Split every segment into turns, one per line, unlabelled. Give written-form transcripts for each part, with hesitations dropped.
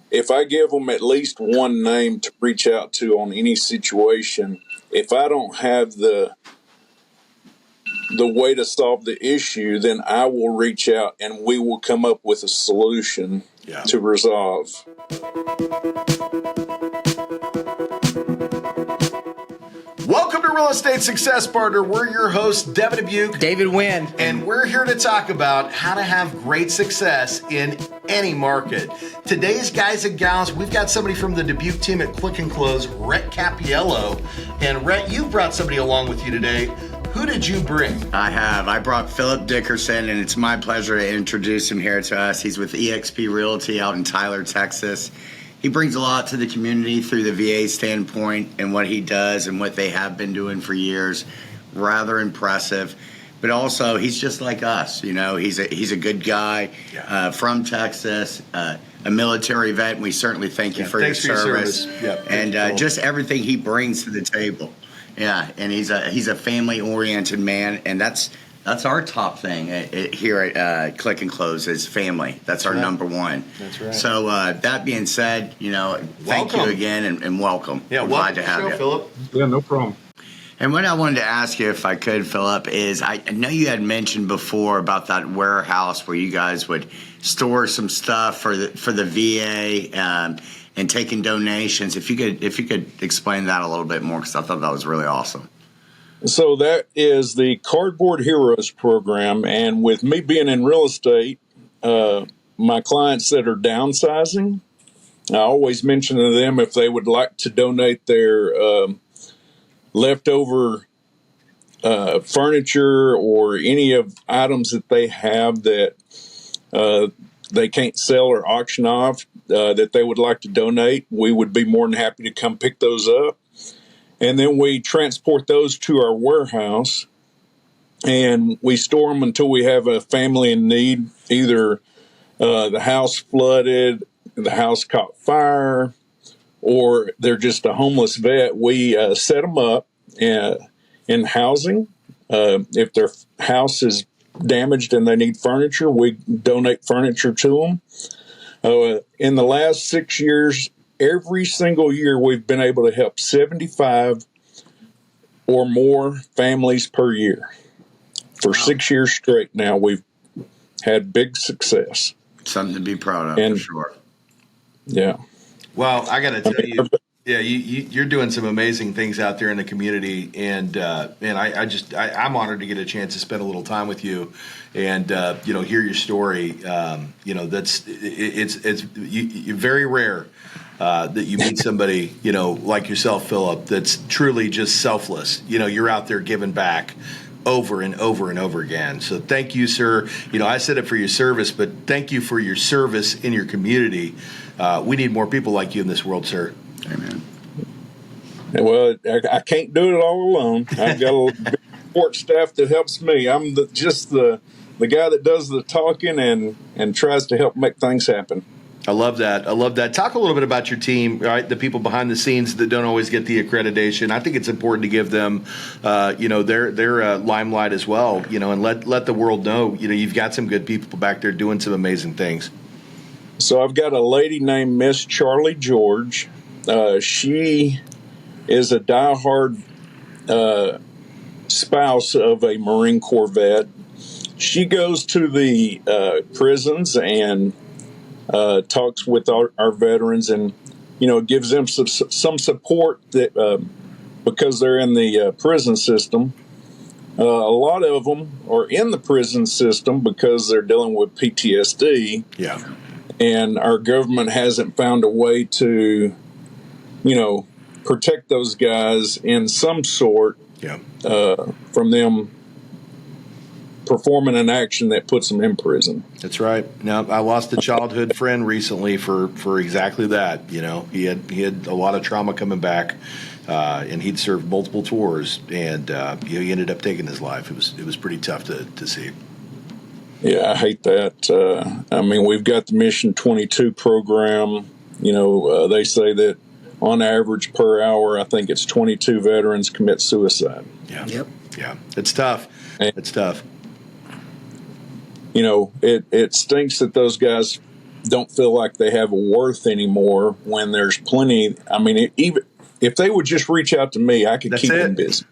if I give them at least one name to reach out to on any situation, if I don't have the way to solve the issue, then I will reach out and we will come up with a solution to resolve.
Welcome to Real Estate Success Partner. We're your hosts, Devin, Dubuc,
David, Nguyen,
and we're here to talk about how to have great success in any market. Today's guys and gals, we've got somebody from the Dubuc team at Click and Close, Rhett Capiello. And Rhett, you brought somebody along with you today. Who did you bring?
I have. I brought Phillip Dickerson, and it's my pleasure to introduce him here to us. He's with eXp Realty out in Tyler, Texas. He brings a lot to the community through the VA standpoint and what he does and what they have been doing for years. Rather impressive. But also, he's just like us. You know, he's a good guy from Texas, a military vet, and we certainly thank you for your service. And just everything he brings to the table. Yeah, and he's a family-oriented man, and that's our top thing here at Click and Close is family. That's our number one.
That's right.
So that being said, thank you again and welcome.
Yeah,
we're glad to have you,
Phillip.
Yeah, no problem.
And what I wanted to ask you, if I could, Phillip, is I know you had mentioned before about that warehouse where you guys would store some stuff for the VA and taking donations. If you could explain that a little bit more, because I thought that was really awesome.
So that is the Cardboard Heroes program, and with me being in real estate, my clients that are downsizing, I always mention to them if they would like to donate their leftover furniture or any of items that they have that they can't sell or auction off that they would like to donate, we would be more than happy to come pick those up. And then we transport those to our warehouse and we store them until we have a family in need. Either the house flooded, the house caught fire, or they're just a homeless vet. We set them up in housing. If their house is damaged and they need furniture, we donate furniture to them. In the last 6 years, every single year, we've been able to help 75 or more families per year. For 6 years straight now, we've had big success.
Something to be proud of, for sure.
Yeah.
Well, I got to tell you, you're doing some amazing things out there in the community, and I'm honored to get a chance to spend a little time with you, and hear your story. It's very rare that you meet somebody like yourself, Phillip, that's truly just selfless. You're out there giving back over and over and over again. So thank you, sir. I said it for your service, but thank you for your service in your community. We need more people like you in this world, sir.
Amen.
Well, I can't do it all alone. I've got a big support staff that helps me. I'm just the guy that does the talking and tries to help make things happen.
I love that. Talk a little bit about your team, right? The people behind the scenes that don't always get the accreditation. I think it's important to give them, their limelight as well, and let the world know, you've got some good people back there doing some amazing things.
So I've got a lady named Miss Charlie George. She is a diehard spouse of a Marine Corps vet. She goes to the prisons and talks with our veterans and, gives them some support that because they're in the prison system. A lot of them are in the prison system because they're dealing with PTSD.
Yeah.
And our government hasn't found a way to, protect those guys in some sort from them performing an action that puts them in prison.
That's right. Now, I lost a childhood friend recently for exactly that. He had a lot of trauma coming back, and he'd served multiple tours, and he ended up taking his life. It was pretty tough to see.
Yeah, I hate that. We've got the Mission 22 program. They say that on average per hour, I think it's 22 veterans commit suicide.
Yeah. Yep. Yeah. It's tough. It's tough.
It stinks that those guys don't feel like they have a worth anymore when there's plenty. I mean, even if they would just reach out to me, I could keep them busy.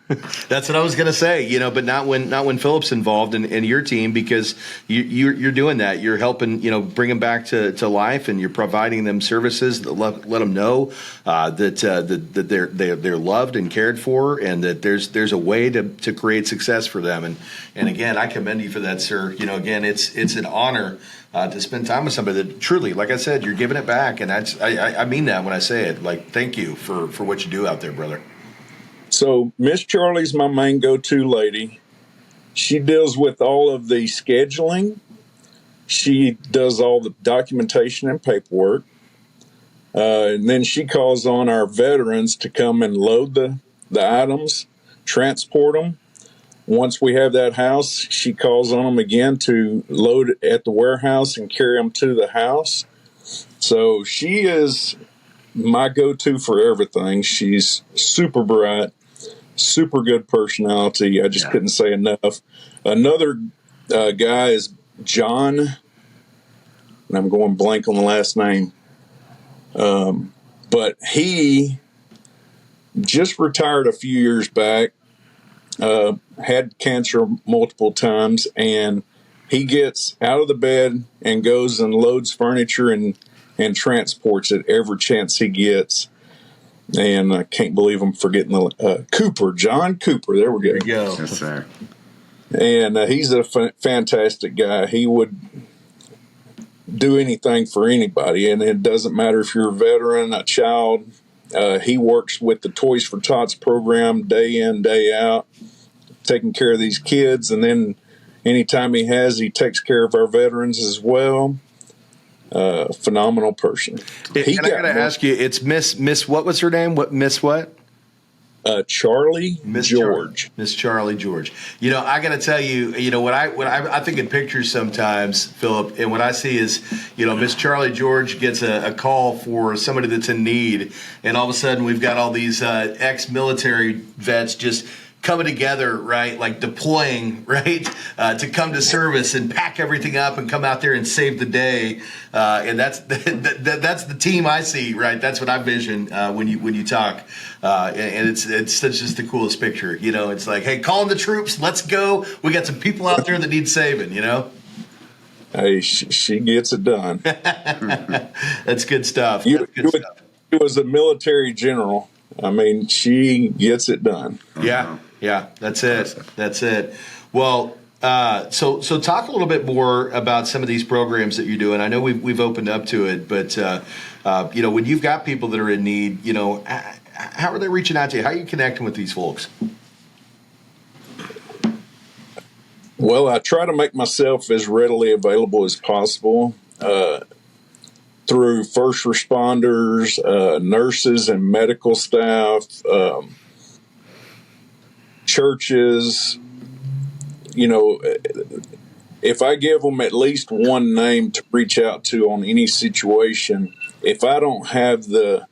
That's what I was going to say, but not when Philip's involved in your team, because you're doing that. You're helping, bring them back to life, and you're providing them services that let them know that they're loved and cared for, and that there's a way to create success for them. And again, I commend you for that, sir. Again, it's an honor to spend time with somebody that truly, like I said, you're giving it back, and I mean that when I say it. Like, thank you for what you do out there, brother.
So Miss Charlie's my main go-to lady. She deals with all of the scheduling. She does all the documentation and paperwork. And then she calls on our veterans to come and load the items, transport them. Once we have that house, she calls on them again to load it at the warehouse and carry them to the house. So she is my go-to for everything. She's super bright, super good personality. I just couldn't say enough. Another guy is John, and I'm going blank on the last name. But he just retired a few years back. Had cancer multiple times, and he gets out of the bed and goes and loads furniture and transports it every chance he gets. And I can't believe I'm forgetting the Cooper, John Cooper. There we go.
There you go.
Yes, sir.
And he's a fantastic guy. He would do anything for anybody, and it doesn't matter if you're a veteran, a child. He works with the Toys for Tots program day in, day out, taking care of these kids. And then anytime he takes care of our veterans as well. Phenomenal person.
And I got to ask you, it's Miss, what was her name? Miss what?
Charlie George.
Miss Charlie George. I got to tell you, what I think in pictures sometimes, Philip, and what I see is, Miss Charlie George gets a call for somebody that's in need, and all of a sudden we've got all these ex-military vets just coming together, right? Like deploying, right? To come to service and pack everything up and come out there and save the day. And that's the team I see, right? That's what I vision when you talk. And it's just the coolest picture. It's like, hey, calling the troops, let's go. We got some people out there that need saving,
Hey, she gets it done.
That's good stuff.
She was a military general. I mean, she gets it done.
Yeah, that's it. That's it. Well, so talk a little bit more about some of these programs that you're doing. I know we've opened up to it, but when you've got people that are in need, how are they reaching out to you? How are you connecting with these folks?
Well, I try to make myself as readily available as possible through first responders, nurses and medical staff, churches. If I give them at least one name to reach out to on any situation, if I don't have the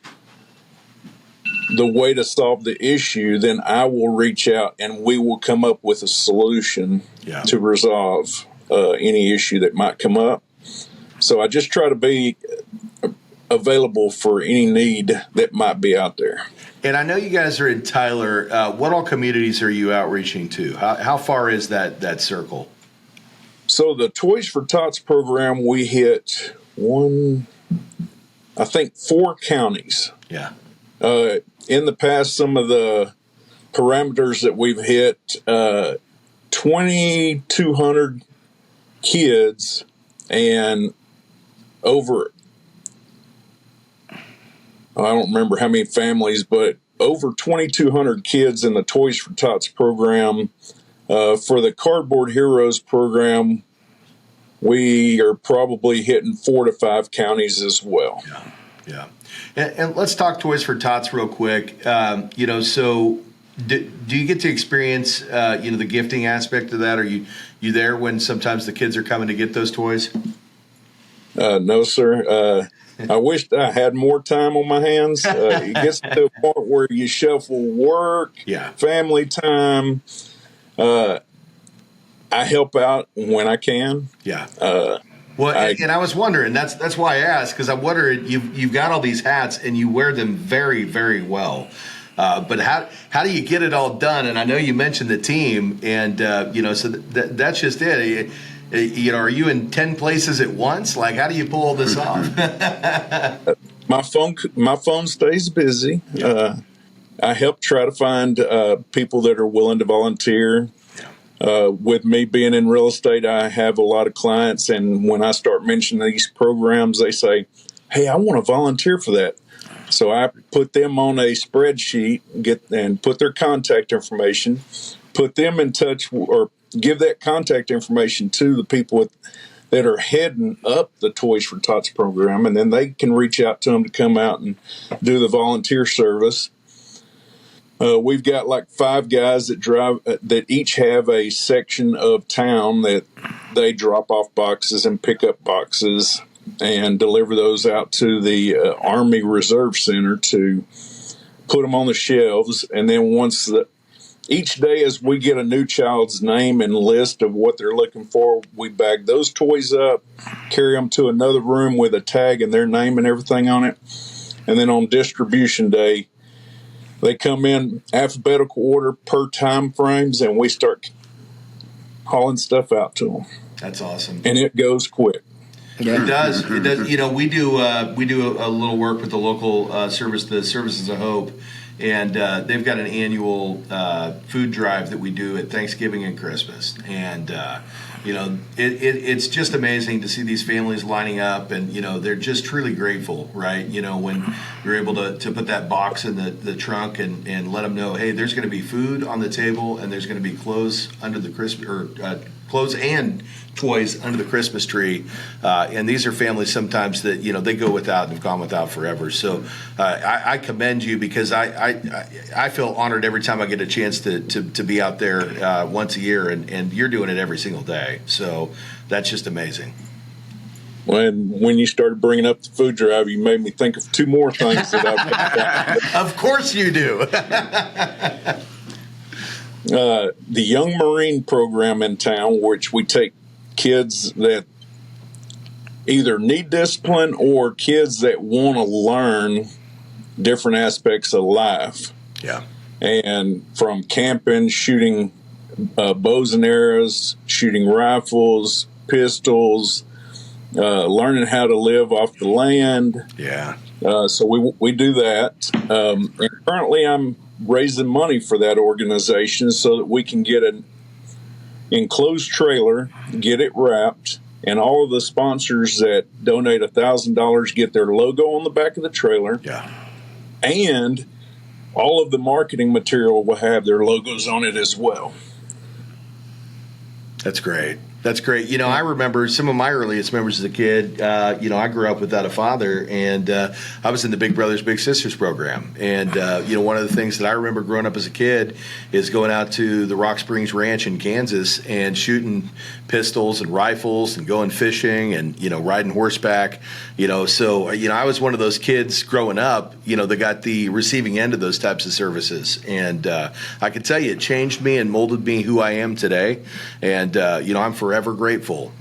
way to solve the issue, then I will reach out and we will come up with a solution to resolve any issue that might come up. So I just try to be available for any need that might be out there.
And I know you guys are in Tyler. What all communities are you outreaching to? How far is that circle?
So the Toys for Tots program, we hit 4 counties.
Yeah.
In the past, some of the parameters that we've hit, 2,200 kids and over, I don't remember how many families, but over 2,200 kids in the Toys for Tots program. For the Cardboard Heroes program, we are probably hitting 4 to 5 counties as well.
Yeah. And let's talk Toys for Tots real quick. So do you get to experience, the gifting aspect of that? Are you there when sometimes the kids are coming to get those toys?
No, sir. I wish I had more time on my hands. It gets to a point where you shuffle work, family time. I help out when I can.
Well, and I was wondering, that's why I asked, because I wonder, you've got all these hats and you wear them very, very well. But how do you get it all done? And I know you mentioned the team, and so that's just it. Are you in 10 places at once? Like, how do you pull all this off?
My phone stays busy. I help try to find people that are willing to volunteer. With me being in real estate, I have a lot of clients, and when I start mentioning these programs, they say, "Hey, I want to volunteer for that." So I put them on a spreadsheet, and put their contact information, put them in touch, or give that contact information to the people that are heading up the Toys for Tots program, and then they can reach out to them to come out and do the volunteer service. We've got like 5 guys that drive that each have a section of town that they drop off boxes and pick up boxes and deliver those out to the Army Reserve Center to put them on the shelves. And then each day as we get a new child's name and list of what they're looking for, we bag those toys up, carry them to another room with a tag and their name and everything on it. And then on distribution day, they come in alphabetical order per time frames, and we start hauling stuff out to them.
That's awesome.
And it goes quick.
Yeah. It does. It does. We do a little work with the local service, the Services of Hope, and they've got an annual food drive that we do at Thanksgiving and Christmas. And it's just amazing to see these families lining up, and they're just truly grateful, right? When you're able to put that box in the trunk and let them know, hey, there's going to be food on the table, and there's going to be clothes under the clothes and toys under the Christmas tree. And these are families sometimes that they go without and have gone without forever. So I commend you, because I feel honored every time I get a chance to be out there once a year, and you're doing it every single day. So that's just amazing.
When you started bringing up the food drive, you made me think of 2 more things that I've
Of course you do.
The Young Marine program in town, which we take kids that either need discipline or kids that want to learn different aspects of life.
Yeah.
And from camping, shooting bows and arrows, shooting rifles, pistols, learning how to live off the land.
Yeah.
So we do that. And currently I'm raising money for that organization so that we can get an enclosed trailer, get it wrapped, and all of the sponsors that donate $1,000 get their logo on the back of the trailer.
Yeah.
And all of the marketing material will have their logos on it as well.
That's great. That's great. I remember some of my earliest memories as a kid. I grew up without a father, and I was in the Big Brothers Big Sisters program. And one of the things that I remember growing up as a kid is going out to the Rock Springs Ranch in Kansas and shooting pistols and rifles and going fishing and riding horseback. So I was one of those kids growing up, that got the receiving end of those types of services. And I can tell you, it changed me and molded me who I am today. And I'm forever grateful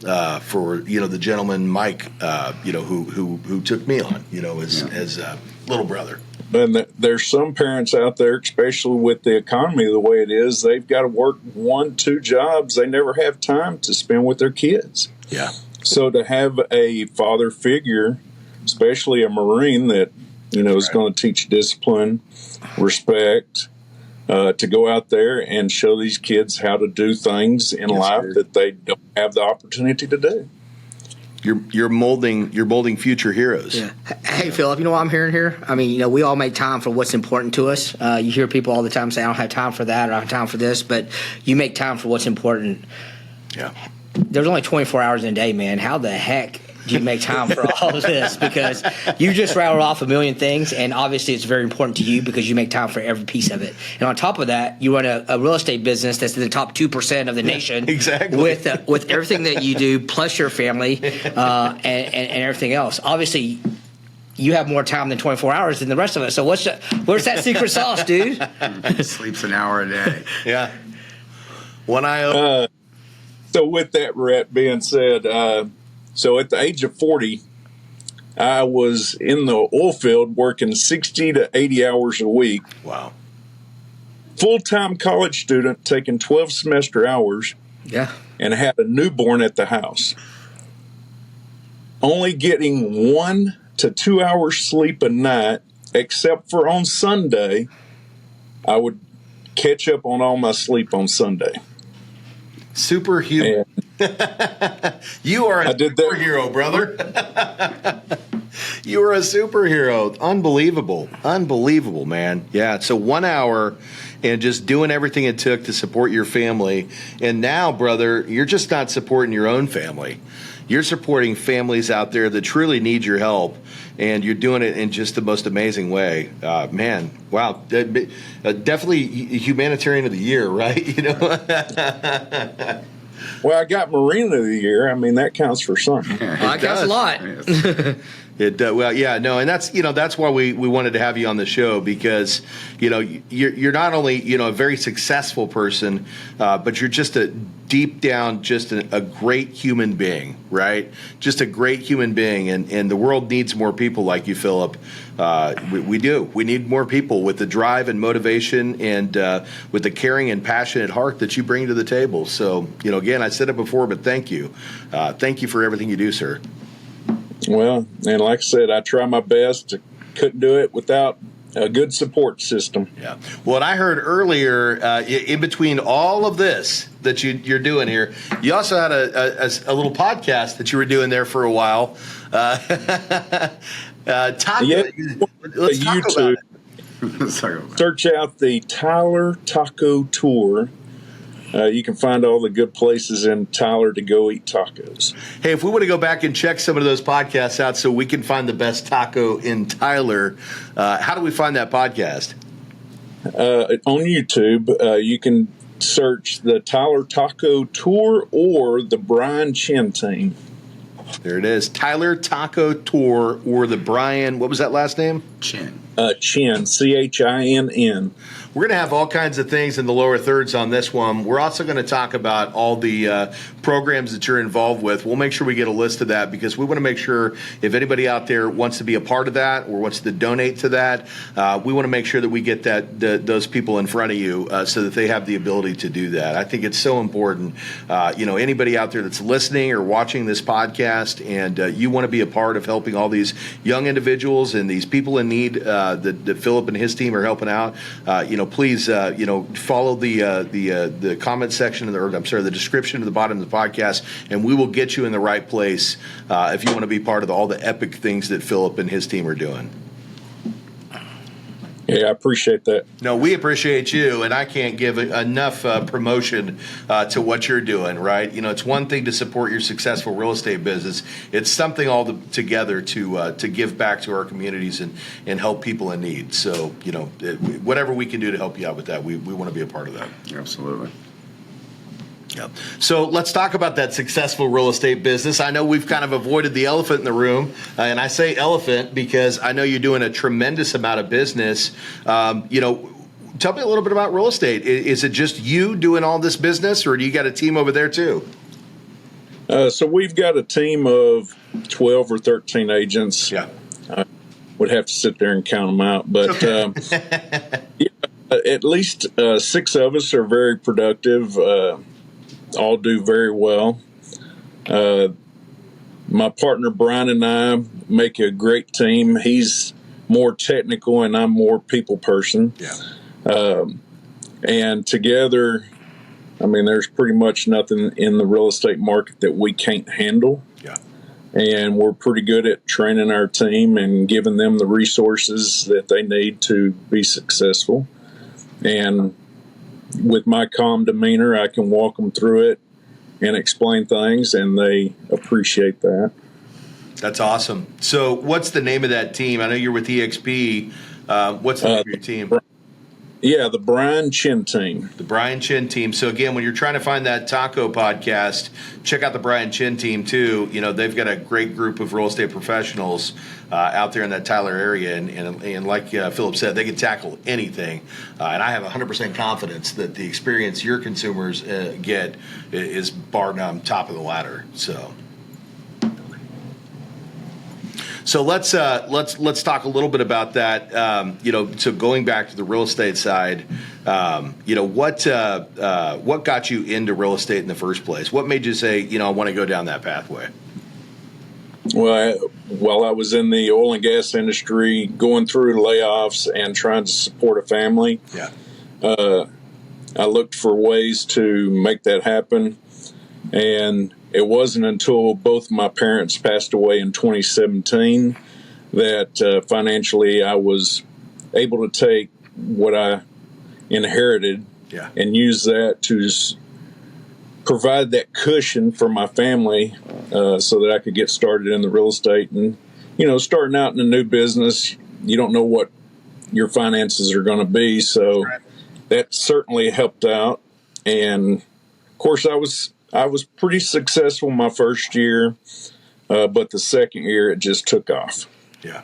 for the gentleman Mike, who took me on, as a little brother.
And there's some parents out there, especially with the economy the way it is, they've got to work 1-2 jobs. They never have time to spend with their kids.
Yeah.
So to have a father figure, especially a Marine that is going to teach discipline, respect, to go out there and show these kids how to do things in life that they don't have the opportunity to do.
You're molding future heroes.
Yeah. Hey, Philip, you know what I'm hearing here? I mean, we all make time for what's important to us. You hear people all the time say, I don't have time for that or I don't have time for this, but you make time for what's important.
Yeah.
There's only 24 hours in a day, man. How the heck do you make time for all of this? Because you just rattled off a million things, and obviously it's very important to you because you make time for every piece of it. And on top of that, you run a real estate business that's in the top 2% of the nation.
Exactly.
With everything that you do, plus your family and everything else. Obviously, you have more time than 24 hours than the rest of us. So where's that secret sauce, dude?
Sleeps an hour a day.
Yeah. One eye open.
So with that being said, So at the age of 40, I was in the oil field working 60 to 80 hours a week.
Wow.
Full-time college student taking 12 semester hours.
Yeah.
And had a newborn at the house. Only getting 1 to 2 hours sleep a night, except for on Sunday. I would catch up on all my sleep on Sunday.
Superhuman. You are a superhero, brother. You are a superhero. Unbelievable. Unbelievable, man. Yeah, so 1 hour and just doing everything it took to support your family. And now, brother, you're just not supporting your own family. You're supporting families out there that truly need your help, and you're doing it in just the most amazing way. Man, wow. Definitely humanitarian of the year, right? You know.
Well, I got Marine of the Year. I mean, that counts for something.
That counts a lot.
Well, yeah, no, and that's why we wanted to have you on the show, because you're not only a very successful person, but you're just deep down just a great human being, right? Just a great human being, and the world needs more people like you, Phillip. We do. We need more people with the drive and motivation, and with the caring and passionate heart that you bring to the table. So, again, I said it before, but thank you. Thank you for everything you do, sir.
Well, and like I said, I try my best. Couldn't do it without a good support system.
Yeah. Well, what I heard earlier, in between all of this that you're doing here, you also had a little podcast that you were doing there for a while. Talk
Yeah,
let's talk
YouTube.
about it.
Search out the Tyler Taco Tour. You can find all the good places in Tyler to go eat tacos.
Hey, if we want to go back and check some of those podcasts out so we can find the best taco in Tyler, how do we find that podcast?
On YouTube, you can search the Tyler Taco Tour or the Brian Chinn Team.
There it is. Tyler Taco Tour or the Brian, what was that last name?
Chinn.
Chinn, Chinn.
We're going to have all kinds of things in the lower thirds on this one. We're also going to talk about all the programs that you're involved with. We'll make sure we get a list of that, because we want to make sure if anybody out there wants to be a part of that or wants to donate to that, we want to make sure that we get those people in front of you so that they have the ability to do that. I think it's so important. Anybody out there that's listening or watching this podcast and you want to be a part of helping all these young individuals and these people in need that Phillip and his team are helping out, please, follow the comment section the description at the bottom of the podcast, and we will get you in the right place if you want to be part of all the epic things that Phillip and his team are doing.
Yeah, I appreciate that.
No, we appreciate you, and I can't give enough promotion to what you're doing, right? It's one thing to support your successful real estate business. It's something all together to give back to our communities and help people in need. So, whatever we can do to help you out with that, we want to be a part of that.
Absolutely.
Yep. So let's talk about that successful real estate business. I know we've kind of avoided the elephant in the room, and I say elephant because I know you're doing a tremendous amount of business. Tell me a little bit about real estate. Is it just you doing all this business, or do you got a team over there too?
So we've got a team of 12 or 13 agents.
Yeah.
Would have to sit there and count them out, but at least 6 of us are very productive. All do very well. My partner Brian and I make a great team. He's more technical and I'm more people person.
Yeah.
And together, there's pretty much nothing in the real estate market that we can't handle.
Yeah.
And we're pretty good at training our team and giving them the resources that they need to be successful. And with my calm demeanor, I can walk them through it and explain things, and they appreciate that.
That's awesome. So what's the name of that team? I know you're with EXP. What's the name of your team?
Yeah, the Brian Chinn Team.
The Brian Chinn Team. So again, when you're trying to find that taco podcast, check out the Brian Chinn Team too. They've got a great group of real estate professionals out there in that Tyler area, and like Phillip said, they can tackle anything. And I have 100% confidence that the experience your consumers get is bar none top of the ladder. So. So let's talk a little bit about that. So going back to the real estate side, what got you into real estate in the first place? What made you say, I want to go down that pathway?
Well, while I was in the oil and gas industry, going through layoffs and trying to support a family, I looked for ways to make that happen. And it wasn't until both my parents passed away in 2017 that financially I was able to take what I inherited and use that to provide that cushion for my family so that I could get started in the real estate. And, starting out in a new business, you don't know what your finances are going to be. So that certainly helped out. And, of course, I was pretty successful my first year, but the second year it just took off.
Yeah.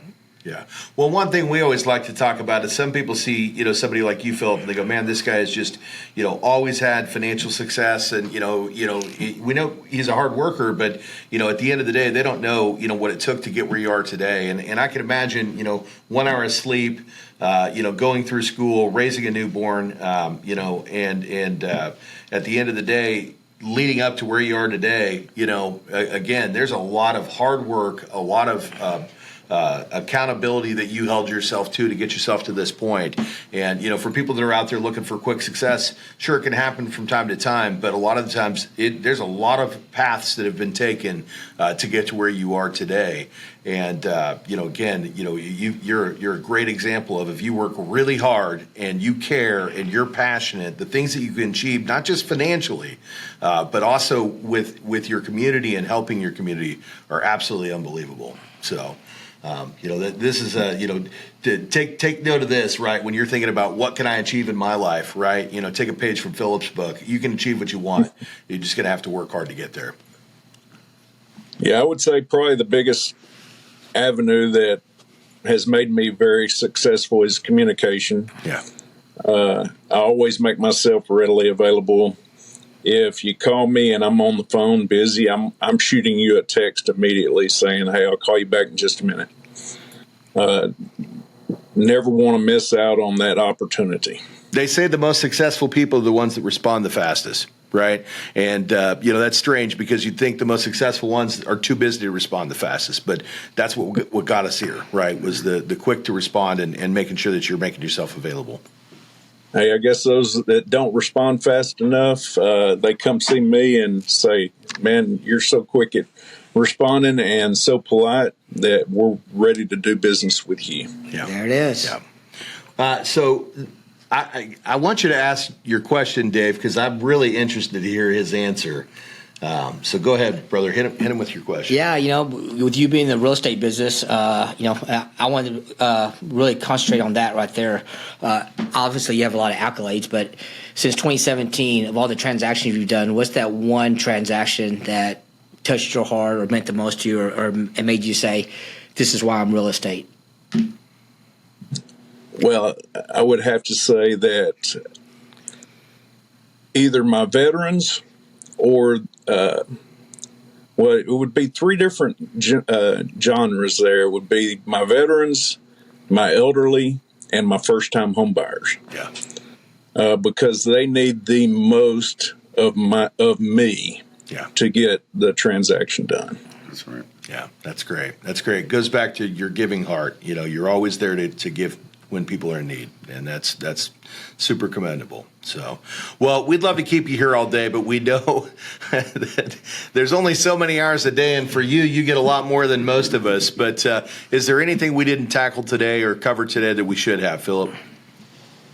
Well, one thing we always like to talk about is some people see, somebody like you, Philip, and they go, man, this guy has just, always had financial success. And, we know he's a hard worker, but, at the end of the day, they don't know, what it took to get where you are today. And I can imagine, 1 hour of sleep, going through school, raising a newborn, and at the end of the day, leading up to where you are today, again, there's a lot of hard work, a lot of accountability that you held yourself to get yourself to this point. And, for people that are out there looking for quick success, sure, it can happen from time to time, but a lot of the times there's a lot of paths that have been taken to get to where you are today. And, again, you're a great example of if you work really hard and you care and you're passionate, the things that you can achieve, not just financially, but also with your community and helping your community are absolutely unbelievable. So, this is to take note of this, right? When you're thinking about what can I achieve in my life, right? Take a page from Philip's book. You can achieve what you want. You're just going to have to work hard to get there.
Yeah, I would say probably the biggest avenue that has made me very successful is communication.
Yeah.
I always make myself readily available. If you call me and I'm on the phone busy, I'm shooting you a text immediately saying, hey, I'll call you back in just a minute. Never want to miss out on that opportunity.
They say the most successful people are the ones that respond the fastest, right? And, that's strange because you'd think the most successful ones are too busy to respond the fastest. But that's what got us here, right, was the quick to respond and making sure that you're making yourself available.
Hey, I guess those that don't respond fast enough, they come see me and say, man, you're so quick at responding and so polite that we're ready to do business with you.
Yeah. There it is.
Yeah. So I want you to ask your question, Dave, because I'm really interested to hear his answer. So go ahead, brother. Hit him with your question.
Yeah, with you being in the real estate business, I wanted to really concentrate on that right there. Obviously, you have a lot of accolades, but since 2017, of all the transactions you've done, what's that one transaction that touched your heart or meant the most to you or made you say, this is why I'm real estate?
Well, I would have to say that either my veterans or it would be three different genres there. It would be my veterans, my elderly, and my first-time home buyers.
Yeah.
Because they need the most of me to get the transaction done.
That's right.
Yeah, that's great. That's great. It goes back to your giving heart. You're always there to give when people are in need, and that's super commendable. So, well, we'd love to keep you here all day, but we know that there's only so many hours a day, and for you get a lot more than most of us. But is there anything we didn't tackle today or cover today that we should have, Philip?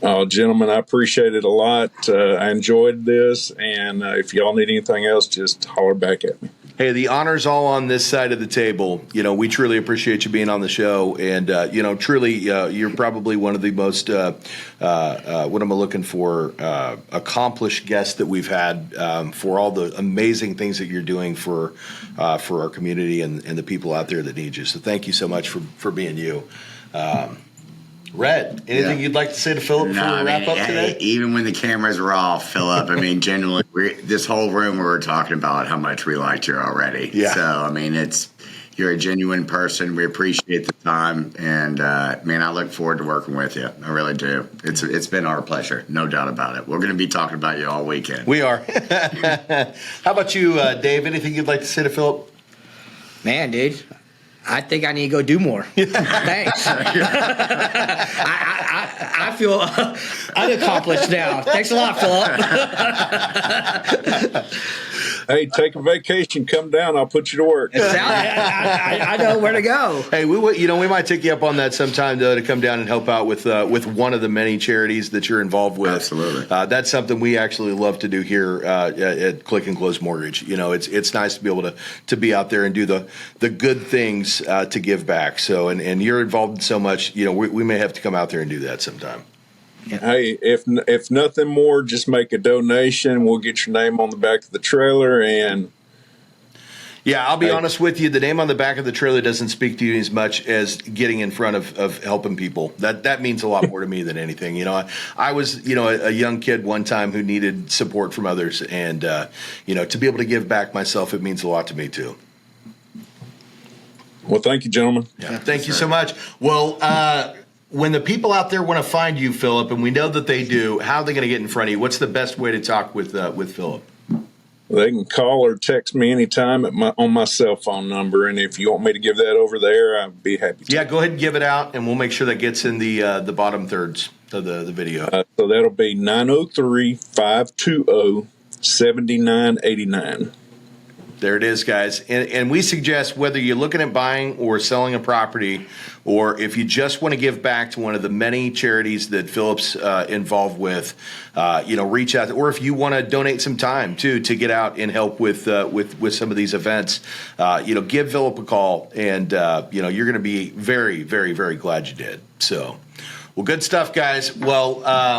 Oh, gentlemen, I appreciate it a lot. I enjoyed this, and if y'all need anything else, just holler back at me.
Hey, the honor's all on this side of the table. We truly appreciate you being on the show. And, truly, you're probably one of the most, what am I looking for, accomplished guests that we've had for all the amazing things that you're doing for our community and the people out there that need you. So thank you so much for being you. Red, anything you'd like to say to Philip before we wrap up today?
Even when the cameras were off, Philip, genuinely, this whole room we were talking about how much we liked you already.
Yeah.
So, it's You're a genuine person. We appreciate the time, and man, I look forward to working with you. I really do. It's been our pleasure, no doubt about it. We're going to be talking about you all weekend.
We are. How about you, Dave? Anything you'd like to say to Phillip?
Man, dude, I think I need to go do more. Thanks. I feel unaccomplished now. Thanks a lot, Phillip.
Hey, take a vacation. Come down. I'll put you to work.
I know where to go.
Hey, we might take you up on that sometime to come down and help out with one of the many charities that you're involved with.
Absolutely.
That's something we actually love to do here at Click and Close Mortgage. It's nice to be able to be out there and do the good things to give back. So, and you're involved in so much. We may have to come out there and do that sometime.
Yeah.
Hey, if nothing more, just make a donation. We'll get your name on the back of the trailer. And
yeah, I'll be honest with you. The name on the back of the trailer doesn't speak to you as much as getting in front of helping people. That means a lot more to me than anything. I was a young kid one time who needed support from others, and to be able to give back myself, it means a lot to me too.
well, thank you, gentlemen.
Yeah, thank you so much. Well, when the people out there want to find you, Phillip, and we know that they do, how are they going to get in front of you? What's the best way to talk with Phillip?
They can call or text me anytime on my cell phone number, and if you want me to give that over there, I'd be happy to.
Yeah, go ahead and give it out, and we'll make sure that gets in the bottom thirds of the video.
So that'll be 903-520-7989.
There it is, guys. And we suggest whether you're looking at buying or selling a property, or if you just want to give back to one of the many charities that Phillip's involved with, reach out. Or if you want to donate some time too to get out and help with some of these events, give Phillip a call, and you're going to be very, very, very glad you did. So. Well, good stuff, guys. Well,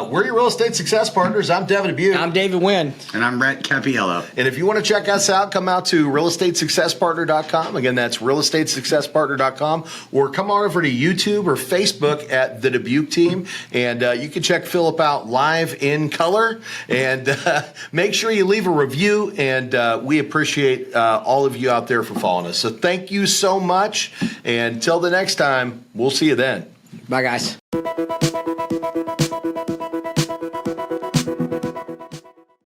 we're your real estate success partners. I'm Devin Dubuc.
I'm David Nguyen.
And I'm Brett Capiello.
And if you want to check us out, come out to realestatesuccesspartner.com. Again, that's realestatesuccesspartner.com. Or come on over to YouTube or Facebook at the Dubuc Team. And you can check Phillip out live in color. And make sure you leave a review. And we appreciate all of you out there for following us. So thank you so much. And until the next time, we'll see you then.
Bye, guys.